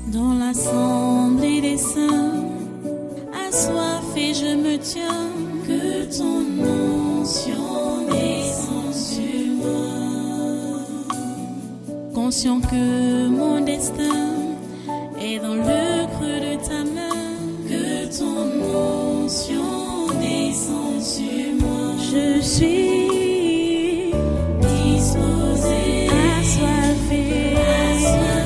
Dans l'assemblée des saints, assoiffé je me tiens, que ton onction descende sur moi. Conscient que mon destin est dans le creux de ta main, que ton onction descende sur moi. Je suis disposé, assoiffé,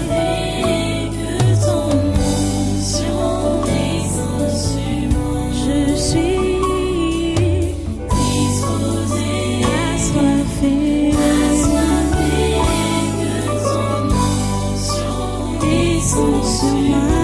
que ton onction descende sur moi. Je suis disposé, assoiffé, que ton onction descende sur moi.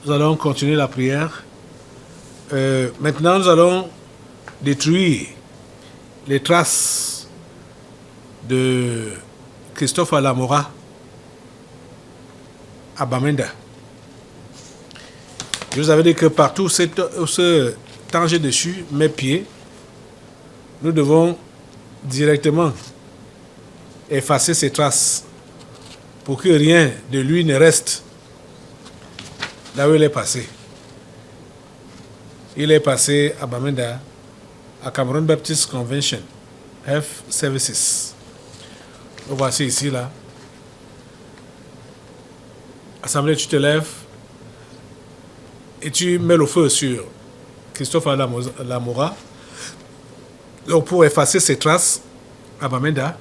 Nous allons continuer la prière. Maintenant, nous allons détruire les traces de Christophe Alamora à Bamenda. Je vous avais dit que partout où ce danger dessus met pied, nous devons directement effacer ces traces pour que rien de lui ne reste là où il est passé. Il est passé à Bamenda, à Cameroon Baptist Convention, Health Services. Nous voici ici, là. Assemblée, tu te lèves et tu mets le feu sur Christophe Alamora. Donc, pour effacer ces traces à Bamenda,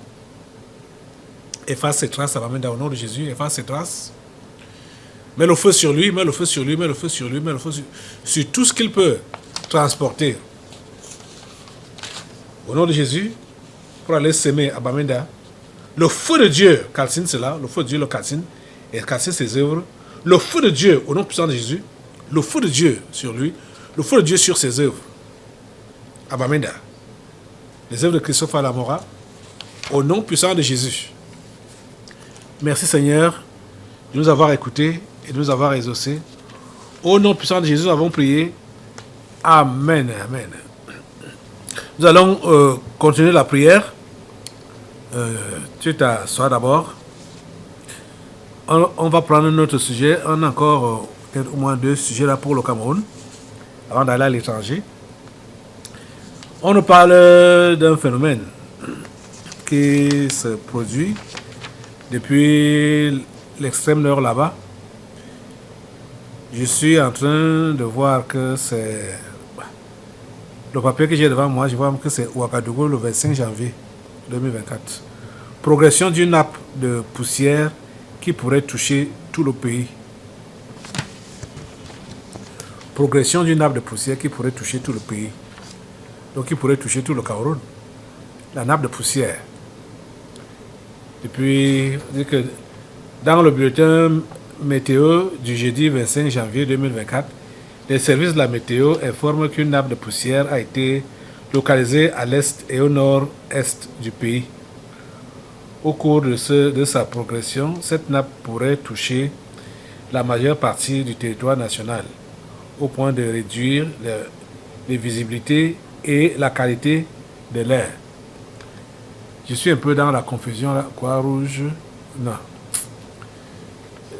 efface ces traces à Bamenda au nom de Jésus, efface ces traces. Mets le feu sur lui, mets le feu sur lui, mets le feu sur lui, mets le feu sur tout ce qu'il peut transporter. Au nom de Jésus, pour aller s'aimer à Bamenda, le feu de Dieu calcine cela, le feu de Dieu le calcine, et calcine ses œuvres. Le feu de Dieu, au nom puissant de Jésus, le feu de Dieu sur lui, le feu de Dieu sur ses œuvres. À Bamenda. Les œuvres de Christophe Alamora, au nom puissant de Jésus. Merci Seigneur de nous avoir écoutés et de nous avoir exaucés. Au nom puissant de Jésus, nous avons prié. Amen. Amen. Nous allons continuer la prière. Tu t'assois d'abord. On va prendre notre sujet. On a encore au moins 2 sujets là pour le Cameroun, avant d'aller à l'étranger. On nous parle d'un phénomène qui se produit depuis l'extrême nord là-bas. Je suis en train de voir que c'est... Le papier que j'ai devant moi, je vois que c'est Ouagadougou le 25 janvier 2024. Progression d'une nappe de poussière qui pourrait toucher tout le pays. Progression d'une nappe de poussière qui pourrait toucher tout le pays. Donc qui pourrait toucher tout le Cameroun. La nappe de poussière. Depuis, que dans le bulletin météo du jeudi 25 janvier 2024, les services de la météo informent qu'une nappe de poussière a été localisée à l'est et au nord-est du pays. Au cours de sa progression, cette nappe pourrait toucher la majeure partie du territoire national, au point de réduire les visibilités et la qualité de l'air. Je suis un peu dans la confusion, la Croix-Rouge. Non.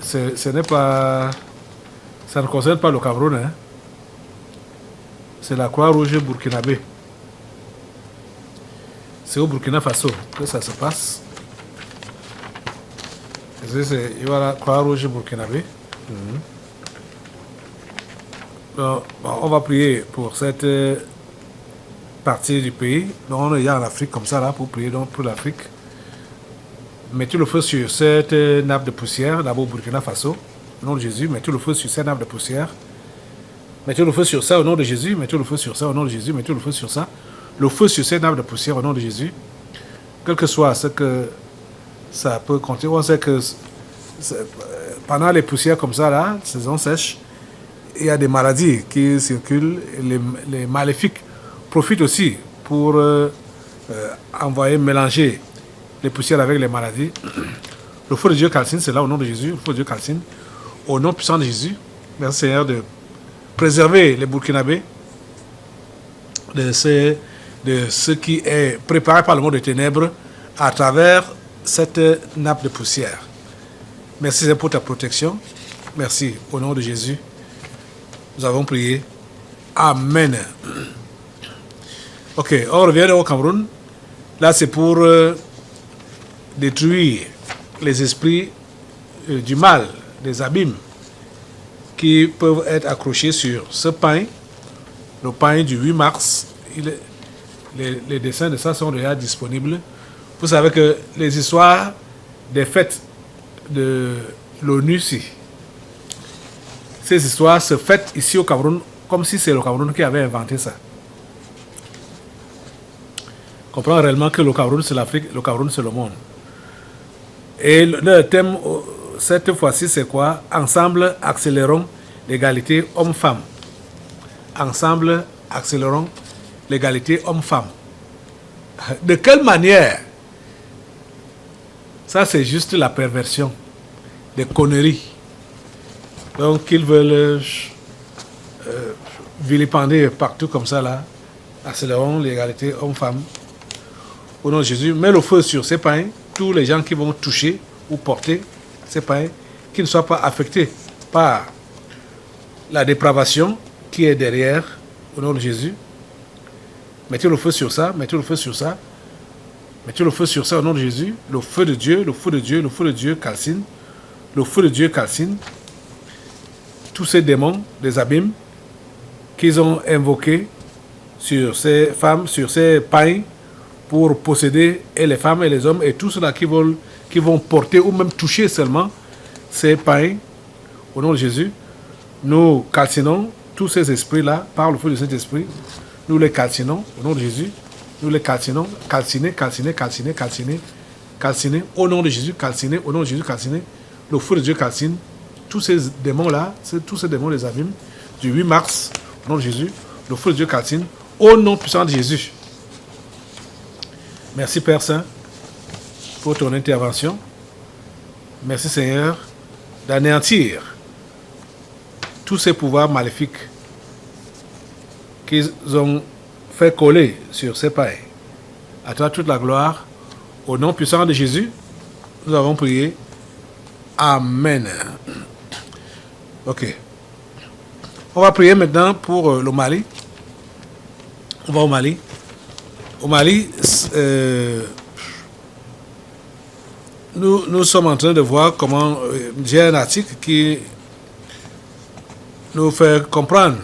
Ce n'est pas... Ça ne concerne pas le Cameroun, hein. C'est la Croix-Rouge burkinabé. C'est au Burkina Faso que ça se passe. Il y a la Croix-Rouge burkinabé. Donc, on va prier pour cette partie du pays. Donc, on est en Afrique comme ça, là, pour prier donc, pour l'Afrique. Mettez le feu sur cette nappe de poussière, d'abord au Burkina Faso, au nom de Jésus. Mettez le feu sur cette nappe de poussière. Mettez le feu sur ça au nom de Jésus. Mettez le feu sur ça au nom de Jésus. Mettez le feu sur ça. Le feu sur cette nappe de poussière au nom de Jésus. Quel que soit ce que ça peut compter. On sait que pendant les poussières comme ça, là, saison sèche, il y a des maladies qui circulent. Les maléfiques profitent aussi pour envoyer, mélanger les poussières avec les maladies. Le feu de Dieu calcine cela au nom de Jésus. Le feu de Dieu calcine au nom puissant de Jésus. Merci Seigneur de préserver les Burkinabés de ce qui est préparé par le monde des ténèbres à travers cette nappe de poussière. Merci Seigneur pour ta protection. Merci au nom de Jésus. Nous avons prié. Amen. Ok, on revient au Cameroun. Là, c'est pour détruire les esprits du mal, des abîmes qui peuvent être accrochés sur ce pain, le pain du 8 mars. Les dessins de ça sont déjà disponibles. Vous savez que les histoires des fêtes de l'ONU, ces histoires se fêtent ici au Cameroun comme si c'est le Cameroun qui avait inventé ça. Comprends réellement que le Cameroun c'est l'Afrique, le Cameroun c'est le monde. Et le thème cette fois-ci c'est quoi? Ensemble accélérons l'égalité homme-femme. Ensemble accélérons l'égalité homme-femme. De quelle manière? Ça c'est juste la perversion, des conneries. Donc ils veulent vilipender partout comme ça là. Accélérons l'égalité homme-femme. Au nom de Jésus, mets le feu sur ces pains, tous les gens qui vont toucher ou porter ces pains, qui ne soient pas affectés par la dépravation qui est derrière, au nom de Jésus. Mettez le feu sur ça, mettez le feu sur ça, mettez le feu sur ça au nom de Jésus. Le feu de Dieu, le feu de Dieu, le feu de Dieu calcine, le feu de Dieu calcine tous ces démons des abîmes qu'ils ont invoqués sur ces femmes, sur ces pains, pour posséder et les femmes et les hommes et tous ceux-là qui vont porter ou même toucher seulement ces pains. Au nom de Jésus, nous calcinons tous ces esprits-là par le feu de Saint-Esprit. Nous les calcinons au nom de Jésus. Nous les calcinons, calciner, calciner, calciner, calciner, calciner. Au nom de Jésus, calciner. Au nom de Jésus, calciner. Le feu de Dieu calcine. Tous ces démons-là, tous ces démons des abîmes, du 8 mars, au nom de Jésus, le feu de Dieu calcine. Au nom puissant de Jésus. Merci Père Saint pour ton intervention. Merci Seigneur d'anéantir tous ces pouvoirs maléfiques qu'ils ont fait coller sur ces pains. À toi toute la gloire. Au nom puissant de Jésus, nous avons prié. Amen. Ok. On va prier maintenant pour le Mali. On va au Mali. Au Mali, nous sommes en train de voir comment j'ai un article qui nous fait comprendre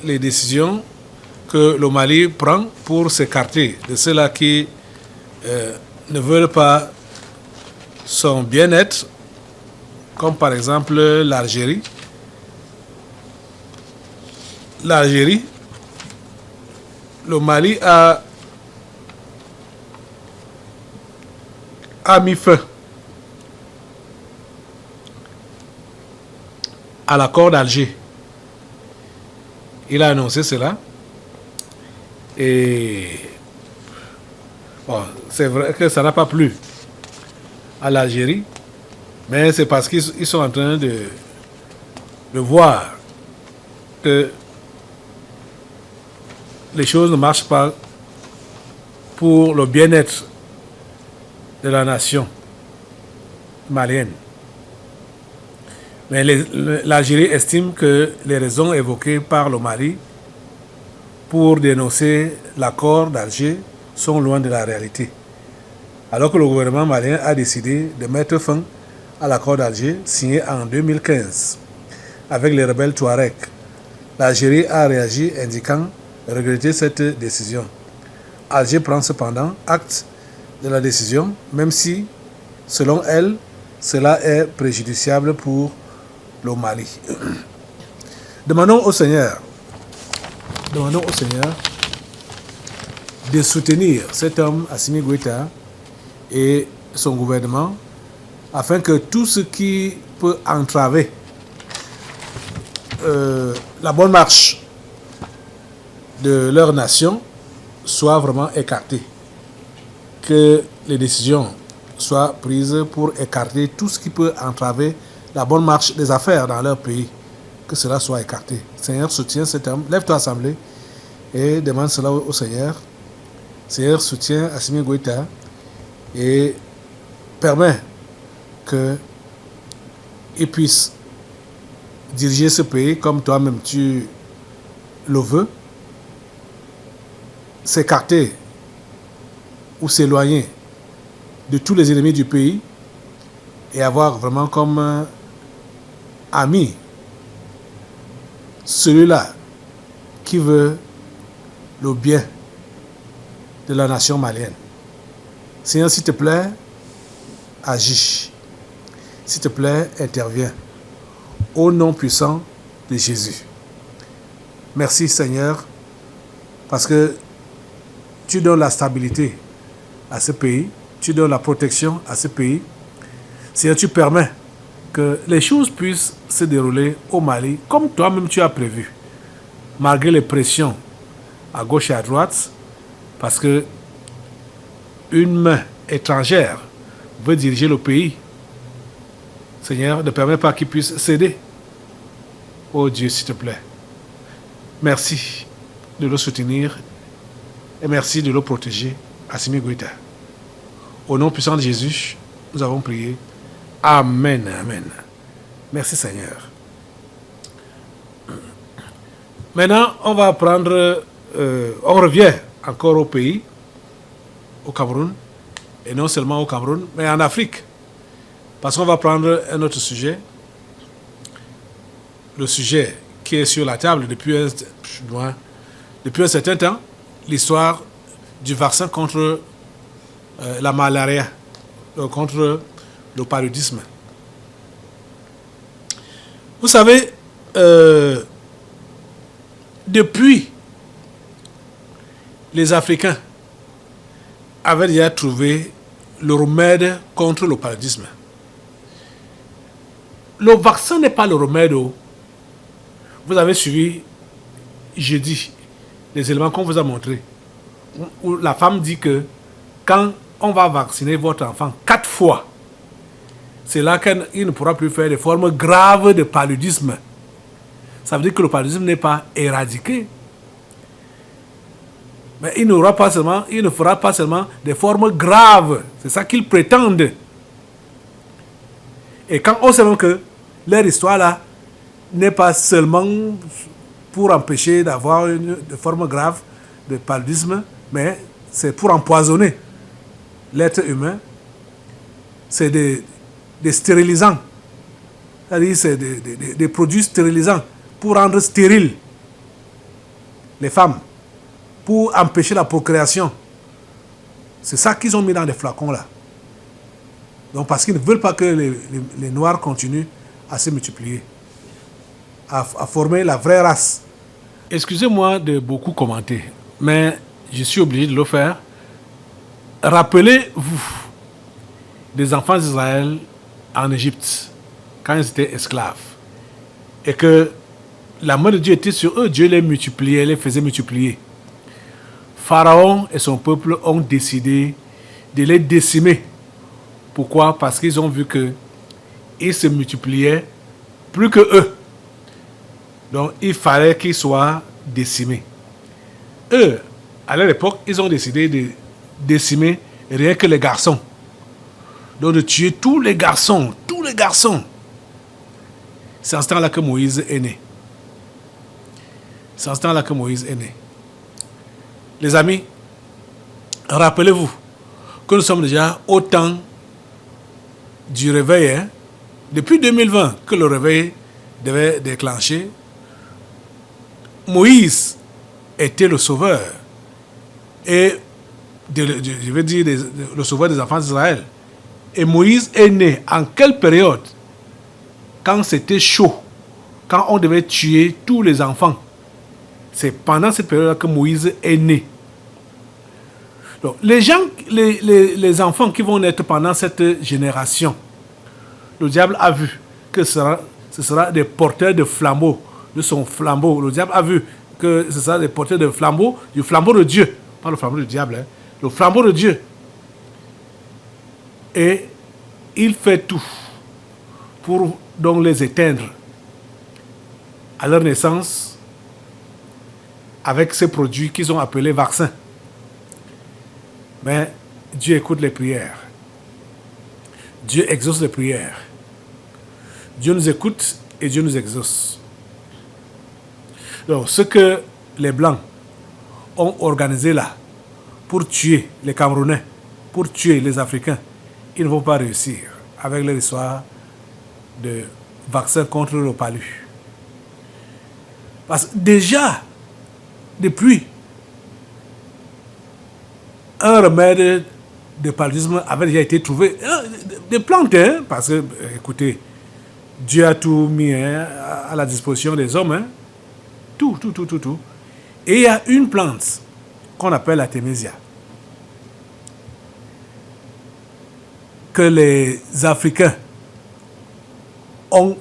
les décisions que le Mali prend pour s'écarter de ceux-là qui ne veulent pas son bien-être, comme par exemple l'Algérie. L'Algérie, le Mali a mis fin à l'accord d'Alger. Il a annoncé cela. Et bon, c'est vrai que ça n'a pas plu à l'Algérie, mais c'est parce qu'ils sont en train de voir que les choses ne marchent pas pour le bien-être de la nation malienne. Mais l'Algérie estime que les raisons évoquées par le Mali pour dénoncer l'accord d'Alger sont loin de la réalité. Alors que le gouvernement malien a décidé de mettre fin à l'accord d'Alger signé en 2015 avec les rebelles Touaregs, l'Algérie a réagi indiquant regretter cette décision. Alger prend cependant acte de la décision, même si, selon elle, cela est préjudiciable pour le Mali. Demandons au Seigneur de soutenir cet homme, Assimi Goïta, et son gouvernement, afin que tout ce qui peut entraver la bonne marche de leur nation soit vraiment écarté. que les décisions soient prises pour écarter tout ce qui peut entraver la bonne marche des affaires dans leur pays. Que cela soit écarté. Seigneur, soutiens cet homme. Lève-toi, assemblée, et demande cela au Seigneur. Seigneur, soutiens Assimi Goïta et permet qu'il puisse diriger ce pays comme toi-même tu le veux, s'écarter ou s'éloigner de tous les ennemis du pays et avoir vraiment comme ami celui-là qui veut le bien de la nation malienne. Seigneur, s'il te plaît, agis. S'il te plaît, interviens. Au nom puissant de Jésus. Merci Seigneur, parce que tu donnes la stabilité à ce pays, tu donnes la protection à ce pays. Seigneur, tu permets que les choses puissent se dérouler au Mali comme toi-même tu as prévu, malgré les pressions à gauche et à droite, parce que une main étrangère veut diriger le pays. Seigneur, ne permets pas qu'il puisse céder. Oh Dieu, s'il te plaît. Merci de le soutenir et merci de le protéger, Assimi Goïta. Au nom puissant de Jésus, nous avons prié. Amen, amen. Merci Seigneur. Maintenant, on va prendre, on revient encore au pays, au Cameroun, et non seulement au Cameroun, mais en Afrique. Parce qu'on va prendre un autre sujet, le sujet qui est sur la table depuis un certain temps, l'histoire du vaccin contre la malaria, contre le paludisme. Vous savez, depuis, les Africains avaient déjà trouvé le remède contre le paludisme. Le vaccin n'est pas le remède. Vous avez suivi jeudi les éléments qu'on vous a montrés, où la femme dit que quand on va vacciner votre enfant 4 fois, c'est là qu'il ne pourra plus faire des formes graves de paludisme. Ça veut dire que le paludisme n'est pas éradiqué. Mais il ne fera pas seulement des formes graves. C'est ça qu'ils prétendent. Et quand on sait même que leur histoire là n'est pas seulement pour empêcher d'avoir une forme grave de paludisme, mais c'est pour empoisonner l'être humain. C'est des stérilisants. C'est-à-dire c'est des produits stérilisants pour rendre stériles les femmes, pour empêcher la procréation. C'est ça qu'ils ont mis dans les flacons là. Donc parce qu'ils ne veulent pas que les Noirs continuent à se multiplier, à former la vraie race. Excusez-moi de beaucoup commenter, mais je suis obligé de le faire. Rappelez-vous des enfants d'Israël en Égypte, quand ils étaient esclaves, et que la main de Dieu était sur eux, Dieu les multipliait, les faisait multiplier. Pharaon et son peuple ont décidé de les décimer. Pourquoi? Parce qu'ils ont vu qu'ils se multipliaient plus que eux. Donc il fallait qu'ils soient décimés. Eux, à leur époque, ils ont décidé de décimer rien que les garçons. Donc de tuer tous les garçons. C'est en ce temps-là que Moïse est né. Les amis, rappelez-vous que nous sommes déjà au temps du réveil, hein? Depuis 2020 que le réveil devait déclencher. Moïse était le sauveur, et je veux dire le sauveur des enfants d'Israël. Et Moïse est né en quelle période? Quand c'était chaud, quand on devait tuer tous les enfants. C'est pendant cette période que Moïse est né. Donc, les enfants qui vont naître pendant cette génération, le diable a vu que ce sera des porteurs de flambeaux, de son flambeau. Le diable a vu que ce sera des porteurs de flambeaux, du flambeau de Dieu. Pas le flambeau du diable, hein, le flambeau de Dieu. Et il fait tout pour donc les éteindre à leur naissance avec ces produits qu'ils ont appelés vaccins. Mais Dieu écoute les prières. Dieu exauce les prières. Dieu nous écoute et Dieu nous exauce. Donc, ce que les Blancs ont organisé là pour tuer les Camerounais, pour tuer les Africains, ils ne vont pas réussir avec leur histoire de vaccin contre le palu. Parce que déjà, depuis, un remède de paludisme avait déjà été trouvé. Des plantes, hein, parce que, écoutez, Dieu a tout mis à la disposition des hommes. Hein. Tout. Et il y a une plante qu'on appelle l'artémisia, que les Africains ont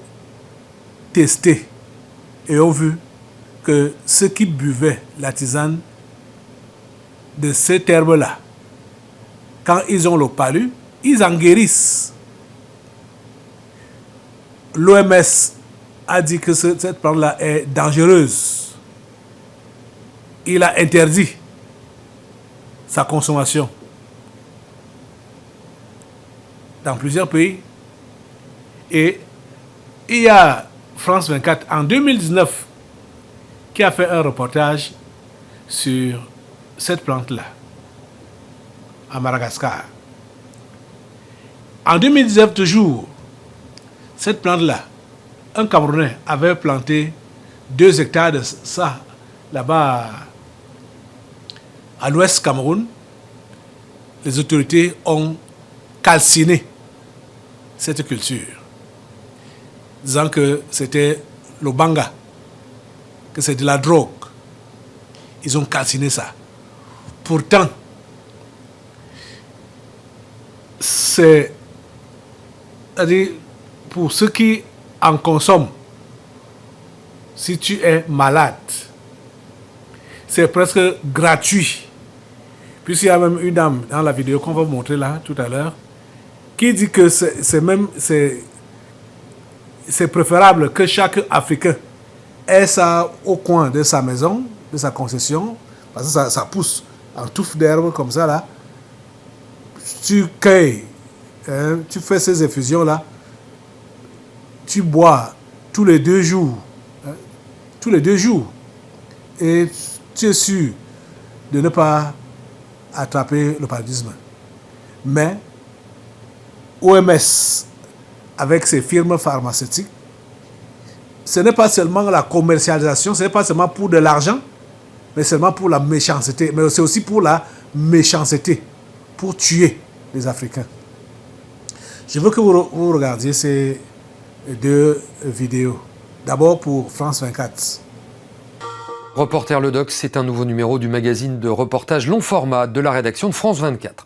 testé et ont vu que ceux qui buvaient la tisane de cette herbe-là, quand ils ont le palu, ils en guérissent. L'OMS a dit que cette plante-là est dangereuse. Il a interdit sa consommation dans plusieurs pays. Et il y a France 24 en 2019 qui a fait un reportage sur cette plante-là à Madagascar. En 2019 toujours, cette plante-là, un Camerounais avait planté 2 hectares de ça là-bas à l'ouest Cameroun. Les autorités ont calciné cette culture, disant que c'était le banga, que c'est de la drogue. Ils ont calciné ça. Pourtant, c'est-à-dire, pour ceux qui en consomment, si tu es malade, c'est presque gratuit. Puisqu'il y a même une dame dans la vidéo qu'on va vous montrer là tout à l'heure, qui dit que c'est préférable que chaque Africain ait ça au coin de sa maison, de sa concession, parce que ça pousse en touffe d'herbe comme ça là. Tu cueilles, hein, tu fais ces infusions là, tu bois tous les 2 jours, hein, tous les 2 jours, et tu es sûr de ne pas attraper le paludisme. Mais OMS, avec ses firmes pharmaceutiques, ce n'est pas seulement la commercialisation, ce n'est pas seulement pour de l'argent, mais seulement pour la méchanceté. Mais c'est aussi pour la méchanceté, pour tuer les Africains. Je veux que vous regardiez ces 2 vidéos. D'abord pour France 24. Reporter Le Doc, c'est un nouveau numéro du magazine de reportage long format de la rédaction de France 24.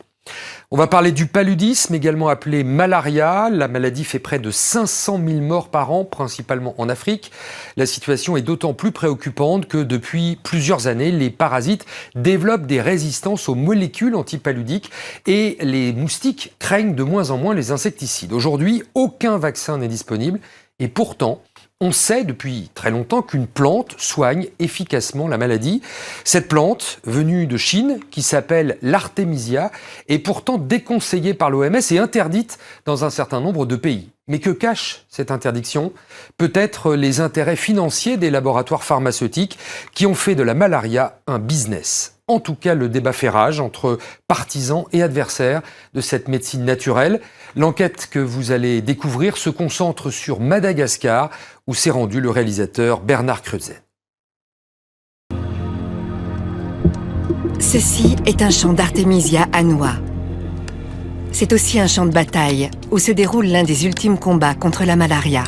On va parler du paludisme, également appelé malaria. La maladie fait près de 500 000 morts par an, principalement en Afrique. La situation est d'autant plus préoccupante que depuis plusieurs années, les parasites développent des résistances aux molécules antipaludiques et les moustiques craignent de moins en moins les insecticides. Aujourd'hui, aucun vaccin n'est disponible et pourtant, on sait depuis très longtemps qu'une plante soigne efficacement la maladie. Cette plante, venue de Chine, qui s'appelle l'artémisia, est pourtant déconseillée par l'OMS et interdite dans un certain nombre de pays. Mais que cache cette interdiction ? Peut-être les intérêts financiers des laboratoires pharmaceutiques qui ont fait de la malaria un business. En tout cas, le débat fait rage entre partisans et adversaires de cette médecine naturelle. L'enquête que vous allez découvrir se concentre sur Madagascar, où s'est rendu le réalisateur Bernard Kreutzen. Ceci est un champ d'artémisia à noix. C'est aussi un champ de bataille où se déroule l'un des ultimes combats contre la malaria.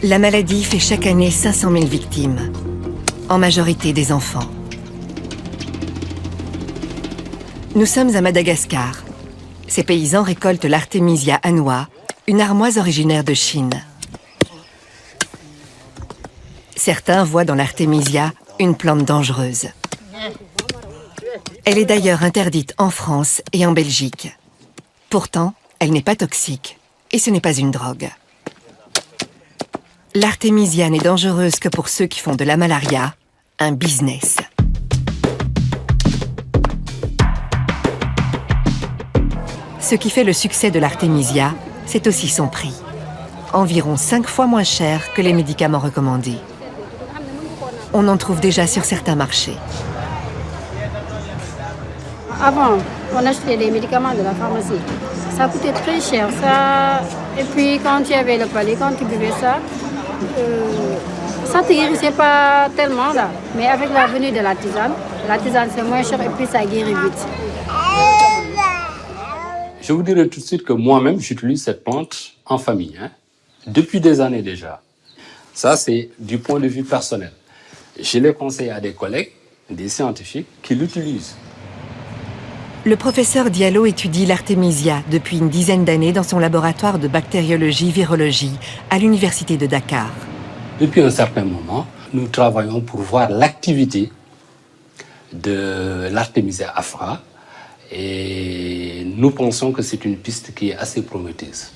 La maladie fait chaque année 500 000 victimes, en majorité des enfants. Nous sommes à Madagascar. Ces paysans récoltent l'artémisia à noix, une armoise originaire de Chine. Certains voient dans l'artémisia une plante dangereuse. Elle est d'ailleurs interdite en France et en Belgique. Pourtant, elle n'est pas toxique et ce n'est pas une drogue. L'artémisia n'est dangereuse que pour ceux qui font de la malaria un business. Ce qui fait le succès de l'artémisia, c'est aussi son prix. Environ 5 fois moins cher que les médicaments recommandés. On en trouve déjà sur certains marchés. Avant, on achetait les médicaments de la pharmacie. Ça coûtait très cher, ça. Et puis quand tu avais le palais, quand tu buvais ça, ça ne te guérissait pas tellement là. Mais avec la venue de la tisane c'est moins cher et puis ça guérit vite. Je vous dirai tout de suite que moi-même, j'utilise cette plante en famille, depuis des années déjà. Ça, c'est du point de vue personnel. Je l'ai conseillé à des collègues, des scientifiques, qui l'utilisent. Le professeur Diallo étudie l'artémisia depuis une dizaine d'années dans son laboratoire de bactériologie-virologie à l'université de Dakar. Depuis un certain moment, nous travaillons pour voir l'activité de l'artémisia afra et nous pensons que c'est une piste qui est assez prometteuse.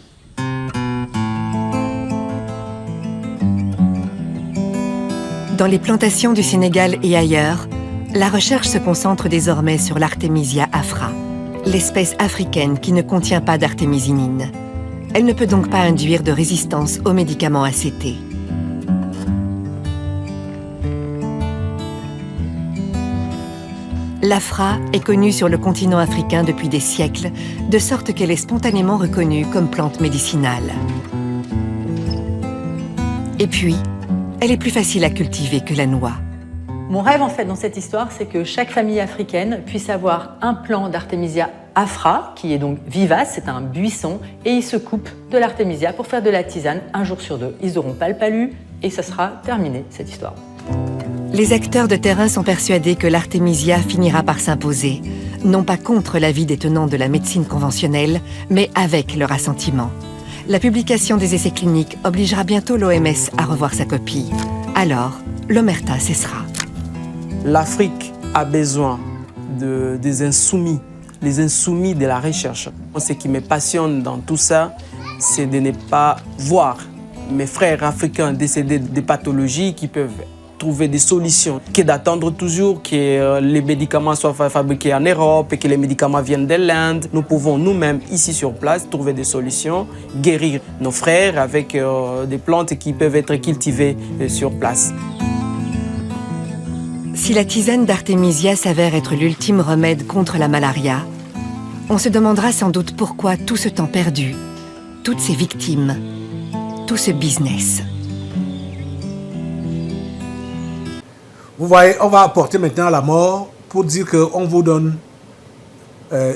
Dans les plantations du Sénégal et ailleurs, la recherche se concentre désormais sur l'artémisia afra, l'espèce africaine qui ne contient pas d'artémisinine. Elle ne peut donc pas induire de résistance aux médicaments ACT. L'afra est connue sur le continent africain depuis des siècles, de sorte qu'elle est spontanément reconnue comme plante médicinale. Et puis, elle est plus facile à cultiver que la noix. Mon rêve, en fait, dans cette histoire, c'est que chaque famille africaine puisse avoir un plant d'artémisia afra, qui est donc vivace, c'est un buisson, et ils se coupent de l'artémisia pour faire de la tisane un jour sur deux. Ils n'auront pas le palu et ça sera terminé, cette histoire. Les acteurs de terrain sont persuadés que l'artémisia finira par s'imposer, non pas contre l'avis des tenants de la médecine conventionnelle, mais avec leur assentiment. La publication des essais cliniques obligera bientôt l'OMS à revoir sa copie. Alors, l'omerta cessera. L'Afrique a besoin des insoumis, les insoumis de la recherche. Ce qui me passionne dans tout ça, c'est de ne pas voir mes frères africains décédés de pathologies qui peuvent trouver des solutions, que d'attendre toujours que les médicaments soient fabriqués en Europe et que les médicaments viennent de l'Inde. Nous pouvons nous-mêmes, ici sur place, trouver des solutions, guérir nos frères avec des plantes qui peuvent être cultivées sur place. Si la tisane d'artémisia s'avère être l'ultime remède contre la malaria, on se demandera sans doute pourquoi tout ce temps perdu, toutes ces victimes, tout ce business. Vous voyez, on va apporter maintenant la mort pour dire qu'on vous donne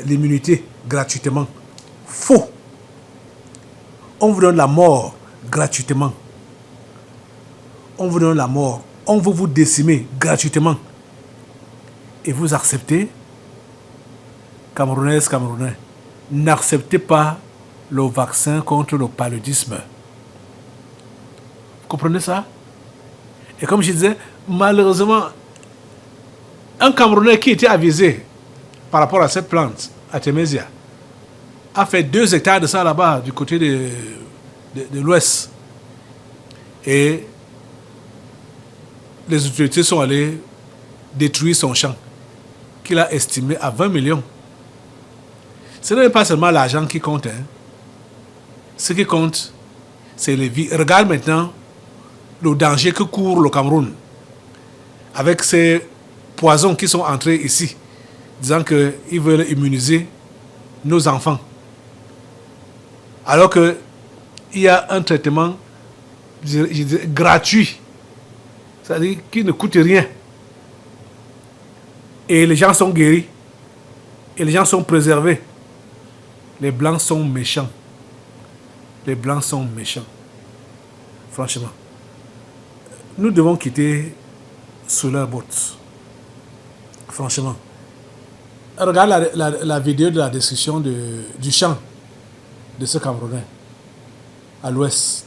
l'immunité gratuitement. Faux. On vous donne la mort gratuitement. On vous donne la mort. On veut vous décimer gratuitement. Et vous acceptez, Camerounaises, Camerounais, n'acceptez pas le vaccin contre le paludisme. Vous comprenez ça? Et comme je disais, malheureusement, un Camerounais qui était avisé par rapport à cette plante, Artémisia, a fait 2 hectares de ça là-bas, du côté de l'ouest. Et les autorités sont allées détruire son champ, qu'il a estimé à 20 millions. Ce n'est pas seulement l'argent qui compte. Ce qui compte, c'est les vies. Regarde maintenant le danger que court le Cameroun avec ces poisons qui sont entrés ici, disant qu'ils veulent immuniser nos enfants. Alors qu'il y a un traitement gratuit, c'est-à-dire qui ne coûte rien. Et les gens sont guéris. Et les gens sont préservés. Les Blancs sont méchants. Les Blancs sont méchants. Franchement. Nous devons quitter sous leur botte. Franchement. Regarde la vidéo de la destruction du champ de ce Camerounais à l'ouest.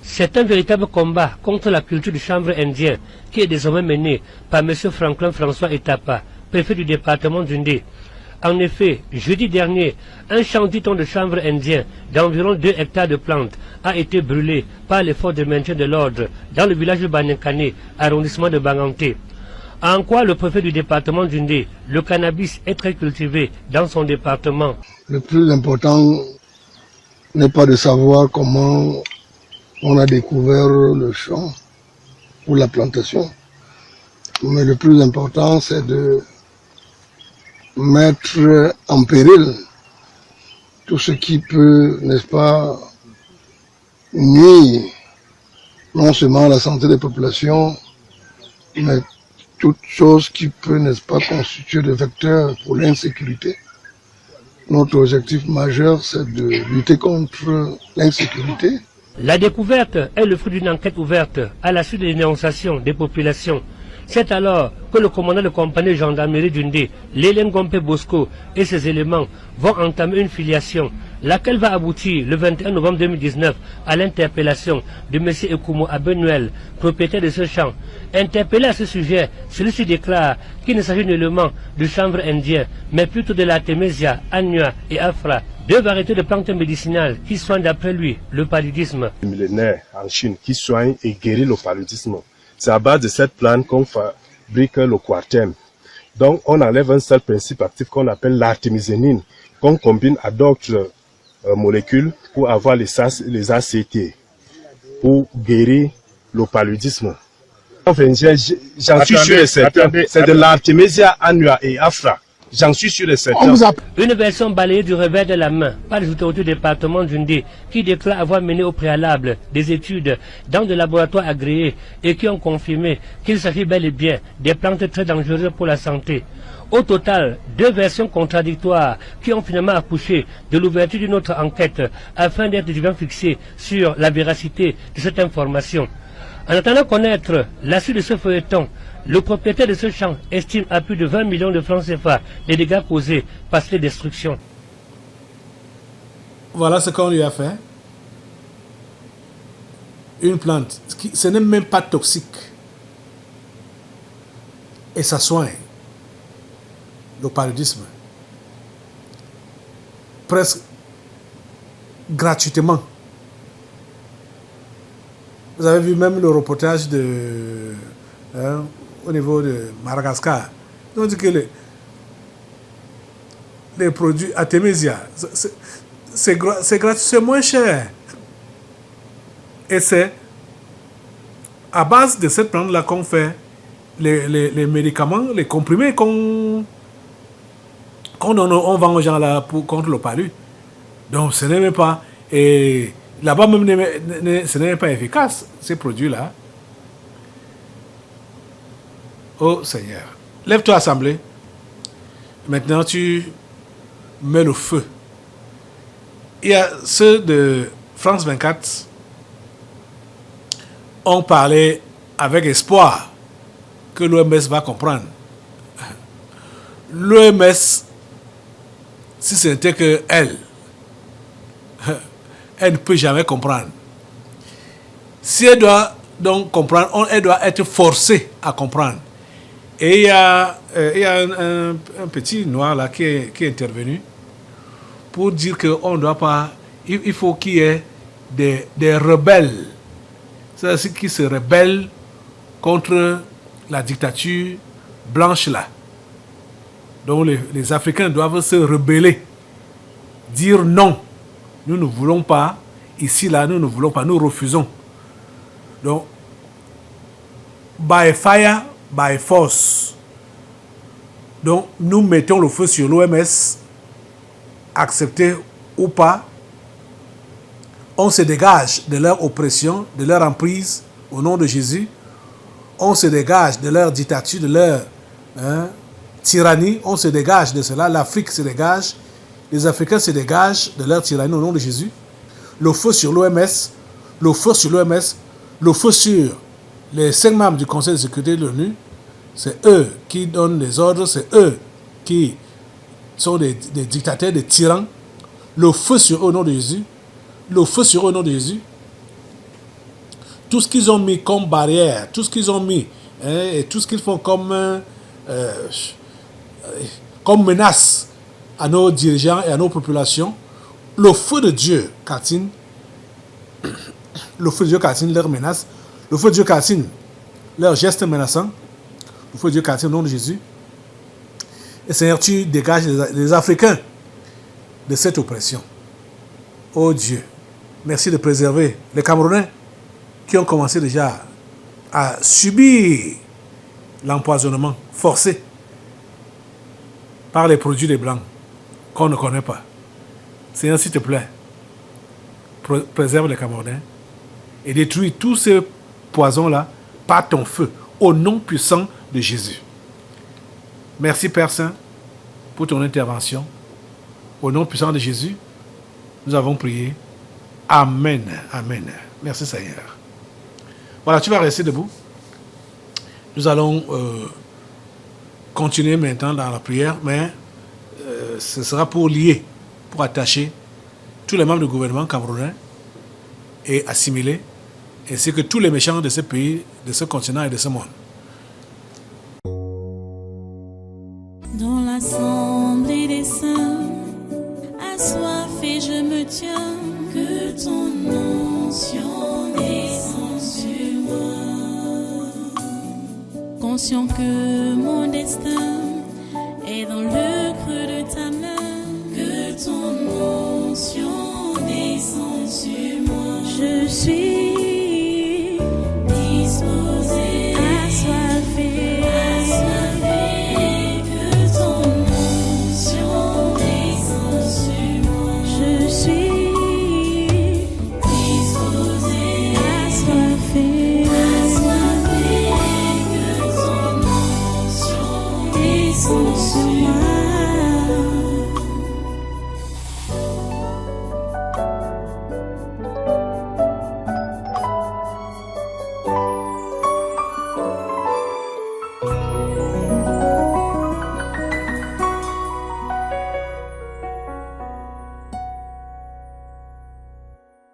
C'est un véritable combat contre la culture du chanvre indien qui est désormais mené par M. Franklin François Etapa, préfet du département d'Undé. En effet, jeudi dernier, un chantiton de chanvre indien d'environ 2 hectares de plantes a été brûlé par les forces de maintien de l'ordre dans le village de Banenkane, arrondissement de Banganté. En quoi le préfet du département d'Undé, le cannabis est très cultivé dans son département. Le plus important n'est pas de savoir comment on a découvert le champ ou la plantation, mais le plus important c'est de mettre en péril tout ce qui peut, n'est-ce pas, nuire non seulement à la santé des populations, mais toute chose qui peut, n'est-ce pas, constituer des vecteurs pour l'insécurité. Notre objectif majeur, c'est de lutter contre l'insécurité. La découverte est le fruit d'une enquête ouverte à la suite des dénonciations des populations. C'est alors que le commandant de compagnie de gendarmerie d'Undé, Lélène Gompe Bosco et ses éléments vont entamer une filiation, laquelle va aboutir le 21 novembre 2019 à l'interpellation de M. Ekumo Abenuel, propriétaire de ce champ. Interpellé à ce sujet, celui-ci déclare qu'il ne s'agit nullement de chanvre indien, mais plutôt de l'artémisia, annua et afra, deux variétés de plantes médicinales qui soignent d'après lui le paludisme. Millénaire en Chine qui soigne et guérit le paludisme. C'est à base de cette plante qu'on fabrique le quartem. Donc on enlève un seul principe actif qu'on appelle l'artémisinine, qu'on combine à d'autres molécules pour avoir les ACT, pour guérir le paludisme. Enfin, j'en suis sûr et certain, c'est de l'artémisia annua et afra. J'en suis sûr et certain. Une version balayée du revers de la main par les autorités du département d'Undé qui déclarent avoir mené au préalable des études dans des laboratoires agréés et qui ont confirmé qu'il s'agit bel et bien des plantes très dangereuses pour la santé. Au total, deux versions contradictoires qui ont finalement accouché de l'ouverture d'une autre enquête afin d'être bien fixées sur la véracité de cette information. En attendant connaître la suite de ce feuilleton, le propriétaire de ce champ estime à plus de 20 millions de francs CFA les dégâts causés par ces destructions. Voilà ce qu'on lui a fait. Une plante, ce n'est même pas toxique. Et ça soigne le paludisme. Presque gratuitement. Vous avez vu même le reportage au niveau de Madagascar. On dit que les produits Artemisia, c'est gratuit, c'est moins cher. Et c'est à base de cette plante-là qu'on fait les médicaments, les comprimés qu'on vend aux gens là contre le palu. Donc ce n'est même pas... Et là-bas même, ce n'est pas efficace, ces produits-là. Oh Seigneur, lève-toi assemblée. Maintenant tu mets le feu. Il y a ceux de France 24 ont parlé avec espoir que l'OMS va comprendre. L'OMS, si c'était que elle ne peut jamais comprendre. Si elle doit donc comprendre, elle doit être forcée à comprendre. Et il y a un petit noir là qui est intervenu pour dire qu'on ne doit pas... Il faut qu'il y ait des rebelles. C'est-à-dire qui se rebellent contre la dictature blanche là. Donc les Africains doivent se rebeller. Dire non. Nous ne voulons pas. Ici là, nous ne voulons pas. Nous refusons. Donc, by fire, by force. Donc, nous mettons le feu sur l'OMS, accepté ou pas. On se dégage de leur oppression, de leur emprise, au nom de Jésus. On se dégage de leur dictature, de leur tyrannie. On se dégage de cela. L'Afrique se dégage. Les Africains se dégagent de leur tyrannie au nom de Jésus. Le feu sur l'OMS, le feu sur l'OMS, le feu sur les 5 membres du Conseil de sécurité de l'ONU. C'est eux qui donnent les ordres, c'est eux qui sont des dictateurs, des tyrans. Le feu sur eux au nom de Jésus. Le feu sur eux au nom de Jésus. Tout ce qu'ils ont mis comme barrière, tout ce qu'ils ont mis, et tout ce qu'ils font comme menace à nos dirigeants et à nos populations, le feu de Dieu calcine, le feu de Dieu calcine leurs menaces, le feu de Dieu calcine leurs gestes menaçants, le feu de Dieu calcine au nom de Jésus. Et Seigneur, tu dégages les Africains de cette oppression. Oh Dieu, merci de préserver les Camerounais qui ont commencé déjà à subir l'empoisonnement forcé par les produits des Blancs qu'on ne connaît pas. Seigneur, s'il te plaît, préserve les Camerounais et détruis tous ces poisons-là par ton feu, au nom puissant de Jésus. Merci Père Saint pour ton intervention. Au nom puissant de Jésus, nous avons prié. Amen. Amen. Merci Seigneur. Voilà, tu vas rester debout. Nous allons continuer maintenant dans la prière, mais ce sera pour lier, pour attacher tous les membres du gouvernement camerounais et assimiler, ainsi que tous les méchants de ce pays, de ce continent et de ce monde. Dans l'assemblée des saints, assoiffé je me tiens, que ton onction descende sur moi. Conscient que mon destin est dans le creux de ta main, que ton onction descende sur moi. Je suis disposé.